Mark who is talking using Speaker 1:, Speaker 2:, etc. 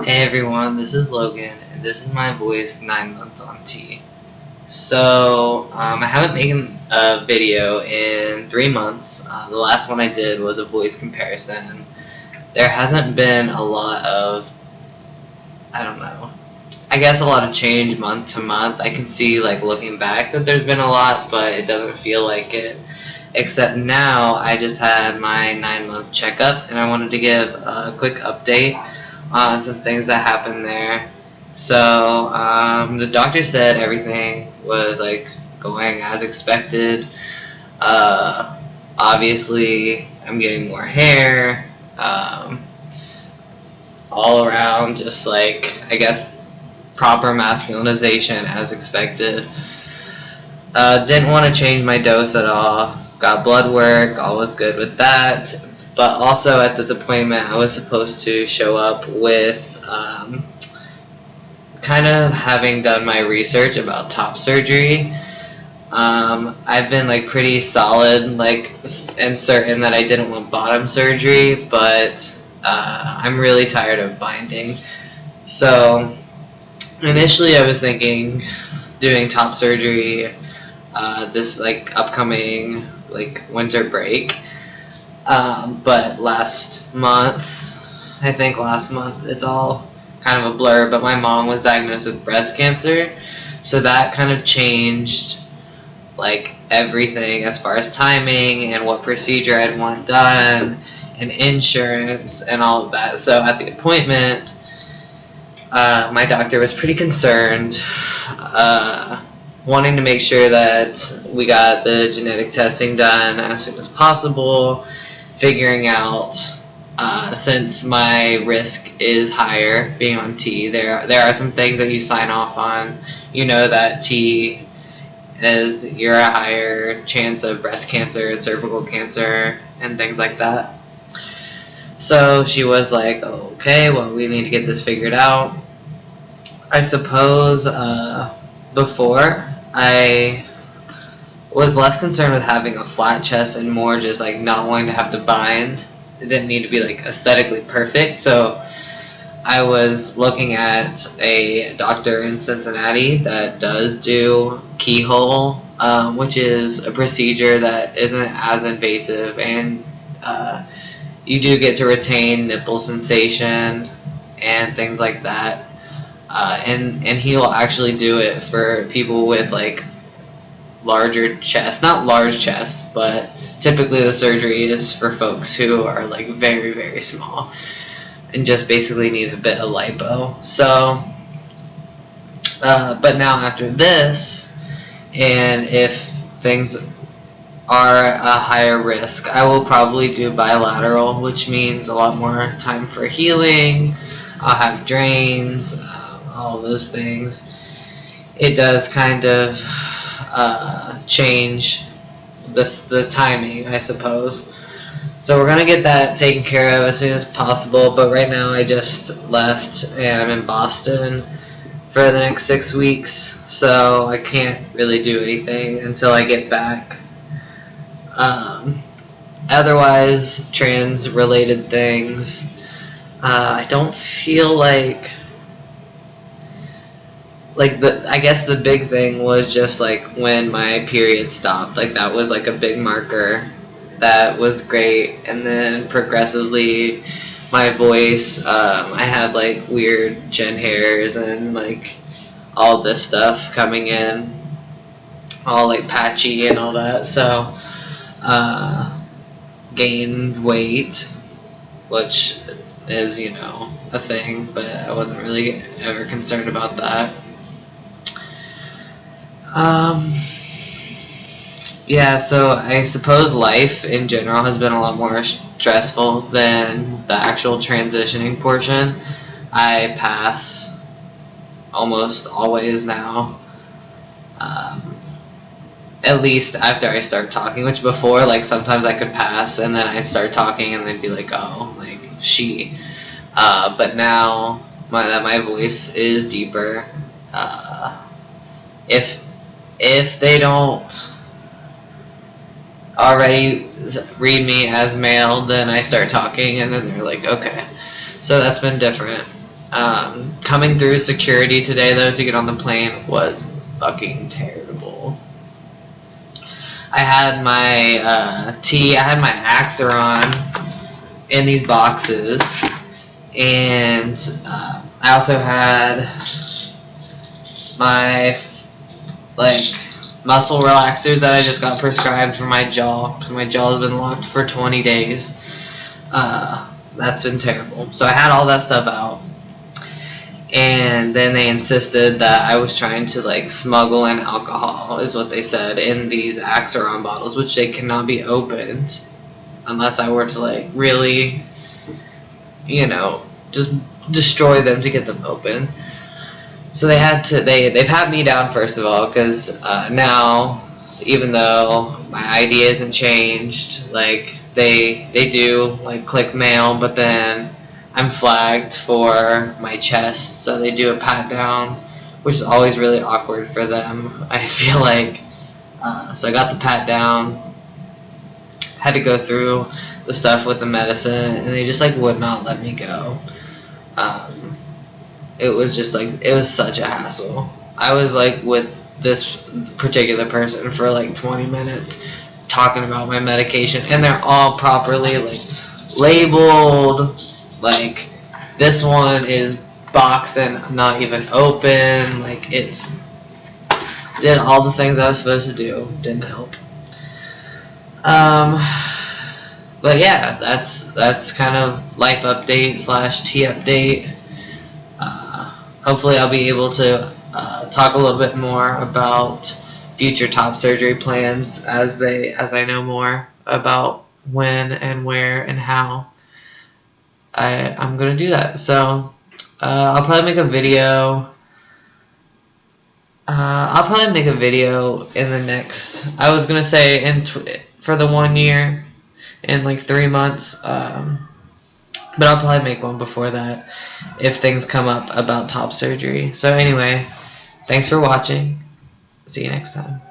Speaker 1: Hey everyone, this is Logan, and this is my voice 9 months on T. I haven't made a video in 3 months. The last one I did was a voice comparison. There hasn't been a lot of, I don't know, I guess a lot of change month to month. I can see, like, looking back that there's been a lot, but it doesn't feel like it. Except now, I just had my 9-month checkup, and I wanted to give a quick update on some things that happened there. The doctor said everything was like going as expected. Uh, Obviously, I'm getting more hair. All around, just like, I guess, proper masculinization as expected. Didn't want to change my dose at all. Got blood work, all was good with that. But also at this appointment, I was supposed to show up with kind of having done my research about top surgery. I've been like pretty solid, like, and certain that I didn't want bottom surgery, but I'm really tired of binding. So initially, I was thinking doing top surgery this like upcoming like winter break. But last month, it's all kind of a blur, but my mom was diagnosed with breast cancer, so that kind of changed like everything as far as timing and what procedure I'd want done and insurance and all of that. So at the appointment, my doctor was pretty concerned, wanting to make sure that we got the genetic testing done as soon as possible, figuring out, since my risk is higher being on T, there are some things that you sign off on. You know that T is you're a higher chance of breast cancer, cervical cancer, and things like that. So she was like, okay, well, we need to get this figured out. I suppose before I was less concerned with having a flat chest and more just like not wanting to have to bind. It didn't need to be like aesthetically perfect. So I was looking at a doctor in Cincinnati that does do keyhole, which is a procedure that isn't as invasive, and you do get to retain nipple sensation and things like that. And he will actually do it for people with like larger chest, not large chest, but typically the surgery is for folks who are like very, very small and just basically need a bit of lipo. So, but now after this, and if things are a higher risk, I will probably do bilateral, which means a lot more time for healing. I'll have drains, all those things. It does kind of change the timing, I suppose. So we're gonna get that taken care of as soon as possible. But right now, I just left and I'm in Boston for the next 6 weeks, so I can't really do anything until I get back. Otherwise, trans-related things, I don't feel like I guess the big thing was just like when my period stopped. Like that was like a big marker. That was great. And then progressively, my voice, I had like weird chin hairs and like all this stuff coming in, all like patchy and all that. So gained weight, which is, a thing, but I wasn't really ever concerned about that. Yeah, so I suppose life in general has been a lot more stressful than the actual transitioning portion. I pass almost always now. At least after I start talking, which before, like, sometimes I could pass and then I'd start talking and they'd be like, oh, like, she. But now my voice is deeper. If they don't already read me as male, then I start talking and then they're like, okay. So that's been different. Coming through security today, though, to get on the plane was fucking terrible. I had my tea, I had my Axiron in these boxes, and I also had my muscle relaxers that I just got prescribed for my jaw, because my jaw has been locked for 20 days. That's been terrible. So I had all that stuff out, and then they insisted that I was trying to smuggle in alcohol, is what they said, in these Axiron bottles, which they cannot be opened unless I were to really, just destroy them to get them open. So they had to, they pat me down first of all, because now, even though my ID isn't changed, they do click mail, but then I'm flagged for my chest, so they do a pat down, which is always really awkward for them, I feel like. So I got the pat down, had to go through the stuff with the medicine, and they just would not let me go. It was just it was such a hassle. I was with this particular person for 20 minutes talking about my medication, and they're all properly labeled. This one is boxed and not even open. It's did all the things I was supposed to do. Didn't help. But yeah, that's kind of life update / tea update. Hopefully I'll be able to talk a little bit more about future top surgery plans as I know more about when and where and how I'm gonna do that. So I'll probably make a video. In the next. I was gonna say for the 1 year, in 3 months. But I'll probably make one before that if things come up about top surgery. So anyway, thanks for watching. See you next time.